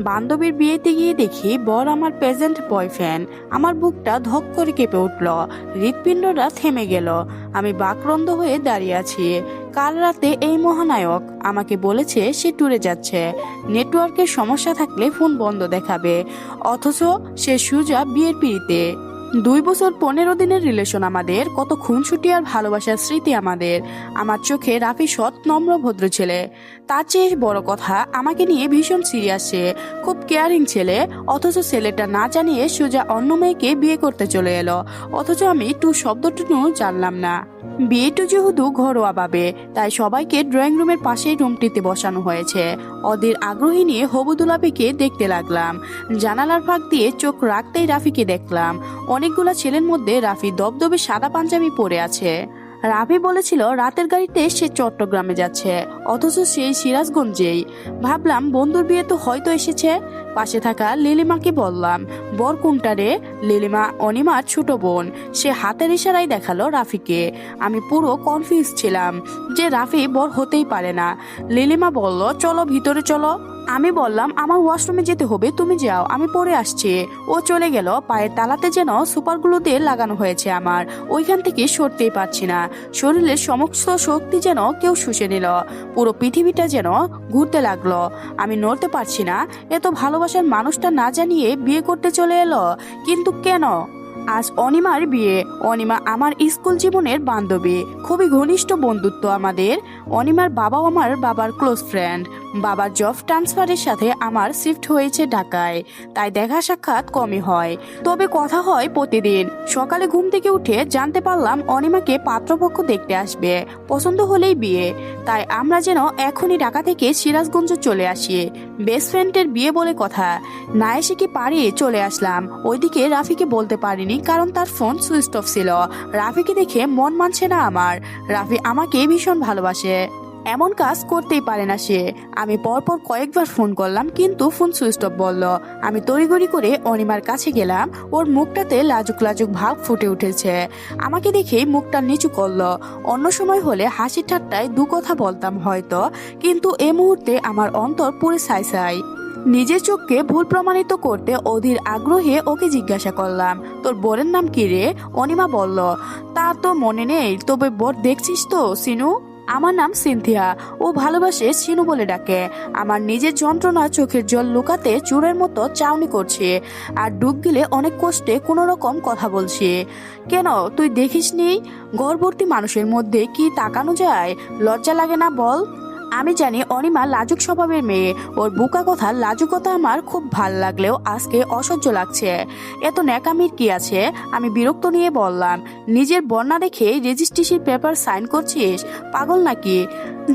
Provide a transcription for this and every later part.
বান্ধবীর বিয়েতে গিয়ে দেখি বর আমার প্রেজেন্ট বয়ফ্রেন্ড। আমার বুকটা ধক করে কেঁপে উঠল, হৃৎপিণ্ডটা থেমে গেল। আমি বাকরন্দ হয়ে দাঁড়িয়ে আছি। কাল রাতে এই মহানায়ক আমাকে বলেছে সে ট্যুরে যাচ্ছে, নেটওয়ার্কের সমস্যা থাকলে ফোন বন্ধ দেখাবে, অথচ সে সুজা বিয়ের পিড়িতে। 2 বছর 15 দিনের রিলেশন আমাদের, কত খুনসুটি আর ভালোবাসার স্মৃতি আমাদের। আমার চোখে রাফি সৎ নম্র ভদ্র ছেলে। তার চেয়ে বড় কথা, আমাকে নিয়ে ভীষণ সিরিয়াস সে, খুব কেয়ারিং ছেলে। অথচ ছেলেটা না জানিয়ে সোজা অন্য মেয়েকে বিয়ে করতে চলে এলো, অথচ আমি শব্দটুকু জানলাম না। বিয়েটা যেহেতু ঘরোয়া ভাবে, তাই সবাইকে ড্রয়িং রুমের পাশেই রুমটিতে বসানো হয়েছে। অধীর আগ্রহী নিয়ে হবু দুলাপিকে দেখতে লাগলাম। জানালার ফাঁক দিয়ে চোখ রাখতেই রাফিকে দেখলাম। অনেকগুলা ছেলের মধ্যে রাফি দবদবে সাদা পাঞ্জাবি পরে আছে। রাফি বলেছিল রাতের গাড়িতে সে চট্টগ্রামে যাচ্ছে, অথচ সেই সিরাজগঞ্জেই। ভাবলাম বন্ধুর বিয়ে তো হয়তো এসেছে। পাশে থাকা লিলিমাকে বললাম, বর কোনটা রে? লিলিমা অনিমার ছোট বোন। সে হাতের ইশারায় দেখালো রাফিকে। আমি পুরো কনফিউজ ছিলাম যে রাফি বর হতেই পারে না। লিলিমা বলল, চলো ভিতরে চলো। আমি বললাম, আমার ওয়াশরুমে যেতে হবে, তুমি যাও, আমি পরে আসছি। ও চলে গেল। পায়ের তালাতে যেন সুপারগুলো দিয়ে লাগানো হয়েছে আমার, ওইখান থেকে সরতেই পারছি না। শরীরের সমস্ত শক্তি যেন কেউ শুষে নিল, পুরো পৃথিবীটা যেন ঘুরতে লাগলো। আমি নড়তে পারছি না। এত ভালোবাসার মানুষটা না জানিয়ে বিয়ে করতে চলে এলো, কিন্তু কেন? আজ অনিমার বিয়ে। অনিমা আমার স্কুল জীবনের বান্ধবী, খুবই ঘনিষ্ঠ বন্ধুত্ব আমাদের। অনিমার বাবাও আমার বাবার ক্লোজ ফ্রেন্ড। বাবার জব ট্রান্সফারের সাথে আমার শিফট হয়েছে ঢাকায়, তাই দেখা সাক্ষাৎ কমই হয়, তবে কথা হয় প্রতিদিন। সকালে ঘুম থেকে উঠে জানতে পারলাম অনিমাকে পাত্রপক্ষ দেখতে আসবে, পছন্দ হলেই বিয়ে। তাই আমরা যেন এখনই ঢাকা থেকে সিরাজগঞ্জ চলে আসি। বেস্ট ফ্রেন্ডের বিয়ে বলে কথা, না এসে কি পারি চলে আসলাম। ওইদিকে রাফিকে বলতে পারিনি, কারণ তার ফোন সুইচ অফ ছিল। রাফিকে দেখে মন মানছে না আমার। রাফি আমাকে ভীষণ ভালোবাসে, এমন কাজ করতেই পারে না সে। আমি পরপর কয়েকবার ফোন করলাম, কিন্তু ফোন সুইচ অফ বলল। আমি তড়িঘড়ি করে অনিমার কাছে গেলাম। ওর মুখটাতে লাজুক লাজুক ভাব ফুটে উঠেছে। আমাকে দেখেই মুখটা নিচু করলো। অন্য সময় হলে হাসি ঠাট্টায় দু কথা বলতাম হয়তো, কিন্তু এ মুহূর্তে আমার অন্তর পুরো ছাই। নিজের চোখকে ভুল প্রমাণিত করতে অধীর আগ্রহে ওকে জিজ্ঞাসা করলাম, তোর বোনের নাম কি রে? অনিমা বলল, তা তো মনে নেই, তবে বোর দেখছিস তো সিনু। আমার নাম সিনথিয়া, ও ভালোবাসে সিনু বলে ডাকে। আমার নিজের যন্ত্রণা চোখের জল লুকাতে চোরের মতো চাউনি করছে, আর ডুব দিলে অনেক কষ্টে কোনো রকম কথা বলছি। কেন, তুই দেখিসনি গর্ভবতী মানুষের মধ্যে কি তাকানো যায়? লজ্জা লাগে না বল? আমি জানি অনিমা লাজুক স্বভাবের মেয়ে, ওর বুকা কথা লাজুকতা আমার খুব ভাল লাগলেও আজকে অসহ্য লাগছে। এত ন্যাকামির কি আছে? আমি বিরক্ত নিয়ে বললাম, নিজের বর্ণা দেখে রেজিস্ট্রেশন পেপার সাইন করছিস? পাগল নাকি?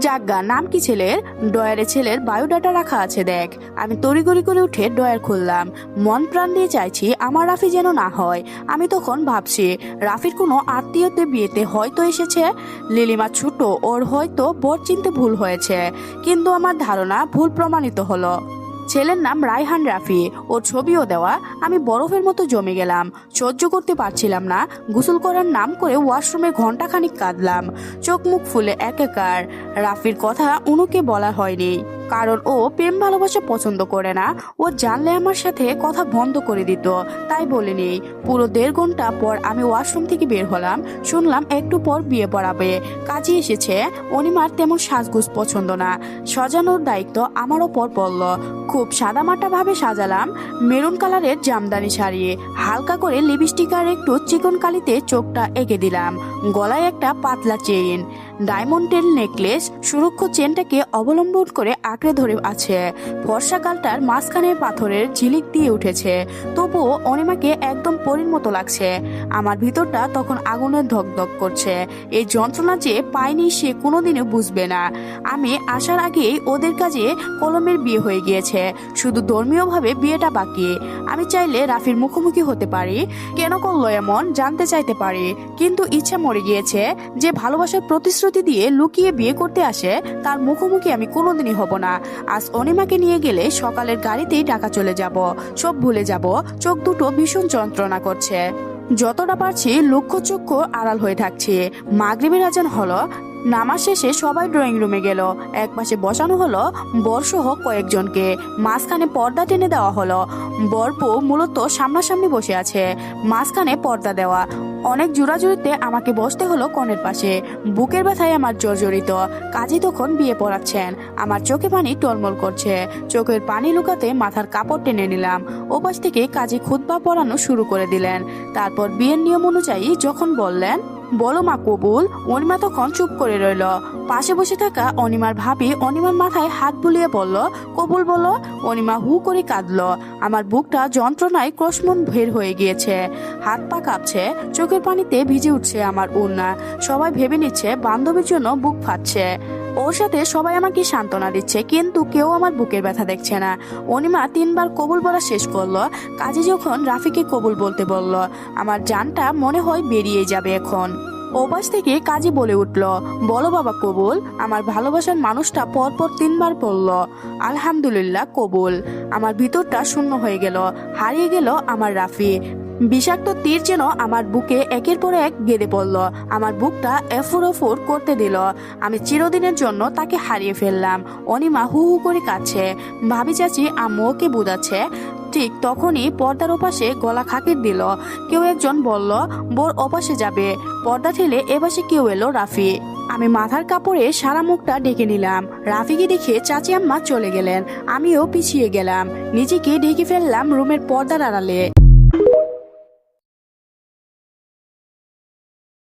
যাজ্ঞা, নাম কি ছেলের? ডয়ারে ছেলের বায়োডাটা রাখা আছে দেখ। আমি তড়িঘড়ি করে উঠে ডয়ার খুললাম। মন প্রাণ দিয়ে চাইছি আমার রাফি যেন না হয়। আমি তখন ভাবছি রাফির কোনো আত্মীয়দের বিয়েতে হয়তো এসেছে। লিলিমা ছোট, ওর হয়তো বর চিনতে ভুল হয়েছে, কিন্তু আমার ধারণা ভুল প্রমাণিত হলো। ছেলের নাম রায়হান রাফি, ওর ছবিও দেওয়া। আমি বরফের মতো জমে গেলাম, সহ্য করতে পারছিলাম না। গোসল করার নাম করে ওয়াশরুমে ঘন্টাখানিক কাঁদলাম, চোখ মুখ ফুলে একাকার। রাফির কথা উনুকে বলা হয়নি, কারণ ও প্রেম ভালোবাসা পছন্দ করে না। ও জানলে আমার সাথে কথা বন্ধ করে দিত, তাই বলিনি। পুরো 1.5 ঘন্টা পর আমি ওয়াশরুম থেকে বের হলাম, শুনলাম একটু পর বিয়ে পড়াবে, কাজে এসেছে। অনিমার তেমন সাজগোজ পছন্দ না, সাজানোর দায়িত্ব আমার ওপর পড়ল। খুব সাদামাটা ভাবে সাজালাম। মেরুন কালারের জামদানি শাড়ি, হালকা করে লিপস্টিক আর একটু চিকন কালিতে চোখটা এঁকে দিলাম। গলায় একটা পাতলা চেইন, ডায়মন্ডের নেকলেস, সুরক্ষা চেনটাকে অবলম্বন করে আঁকড়ে ধরে আছে। বর্ষাকালটার মাঝখানে পাথরের ঝিলিক দিয়ে উঠেছে, তবুও অনিমাকে একদম পরীর মতো লাগছে। আমার ভিতরটা তখন আগুনের ধকধক করছে। এই যন্ত্রণা যে পায়নি সে কোনোদিনও বুঝবে না। আমি আসার আগেই ওদের কাজে কলমের বিয়ে হয়ে গিয়েছে, শুধু ধর্মীয়ভাবে বিয়েটা বাকি। আমি চাইলে রাফির মুখোমুখি হতে পারি, কেন করলো এমন জানতে চাইতে পারি, কিন্তু ইচ্ছা মরে গিয়েছে। যে ভালোবাসার প্রতিশ্রুতি দিয়ে লুকিয়ে বিয়ে করতে আসে, তার মুখোমুখি আমি কোনোদিনই হব না। আজ অনিমাকে নিয়ে গেলে সকালের গাড়িতেই ঢাকা চলে যাব, সব ভুলে যাব। চোখ দুটো ভীষণ যন্ত্রণা করছে, যতটা পারছি লক্ষ্য চক্ষু আড়াল হয়ে থাকছি। মাগরিবের আজান হলো, নামাজ শেষে সবাই ড্রয়িং রুমে গেল। একপাশে বসানো হলো বরসহ কয়েকজনকে, মাঝখানে পর্দা টেনে দেওয়া হলো। বরপু মূলত সামনাসামনি বসে আছে, মাঝখানে পর্দা দেওয়া। অনেক জোরাজুরিতে আমাকে বসতে হলো কনের পাশে। বুকের ব্যথায় আমার জর্জরিত। কাজী তখন বিয়ে পড়াচ্ছেন। আমার চোখে পানি টলমল করছে। চোখের পানি লুকাতে মাথার কাপড় টেনে নিলাম। ওপাশ থেকে কাজী খুতবা পড়ানো শুরু করে দিলেন। তারপর বিয়ের নিয়ম অনুযায়ী যখন বললেন, বলো মা কবুল, অনিমা তখন চুপ করে রইল। পাশে বসে থাকা অনিমার ভাবি অনিমার মাথায় হাত বুলিয়ে বলল, কবুল বলো। অনিমা হু করে কাঁদলো। আমার বুকটা যন্ত্রণায় ক্রসমন বের হয়ে গিয়েছে। হাত পা কাঁপছে, চোখের পানিতে ভিজে উঠছে আমার ওড়না। সবাই ভেবে নিচ্ছে বান্ধবীর জন্য বুক ফাটছে। ওর সাথে সবাই আমাকে সান্ত্বনা দিচ্ছে, কিন্তু কেউ আমার বুকের ব্যথা দেখছে না। অনিমা 3 বার কবুল বলা শেষ করলো। কাজী যখন রাফিকে কবুল বলতে বলল, আমার জানটা মনে হয় বেরিয়ে যাবে এখন। ওপাশ থেকে কাজী বলে উঠল, বলো বাবা কবুল। আমার ভালোবাসার মানুষটা পরপর 3 বার বলল, আলহামদুলিল্লাহ কবুল। আমার ভিতরটা শূন্য হয়ে গেল, হারিয়ে গেল আমার রাফি। বিষাক্ত তীর যেন আমার বুকে একের পর এক গেঁদে পড়ল। আমার বুকটা এফুর ওফুর করতে দিল। আমি চিরদিনের জন্য তাকে হারিয়ে ফেললাম। অনিমা হু হু করে কাঁদছে। ভাবি চাচি আম্মু ওকে বুঝাচ্ছে। ঠিক তখনই পর্দার ওপাশে গলা খাকির দিল। কেউ একজন বলল, বোর ওপাশে যাবে। পর্দা ঠেলে এপাশে কেউ এলো, রাফি। আমি মাথার কাপড়ে সারা মুখটা ঢেকে নিলাম। রাফিকে দেখে চাচি আম্মা চলে গেলেন। আমিও পিছিয়ে গেলাম, নিজেকে ঢেকে ফেললাম রুমের পর্দার আড়ালে।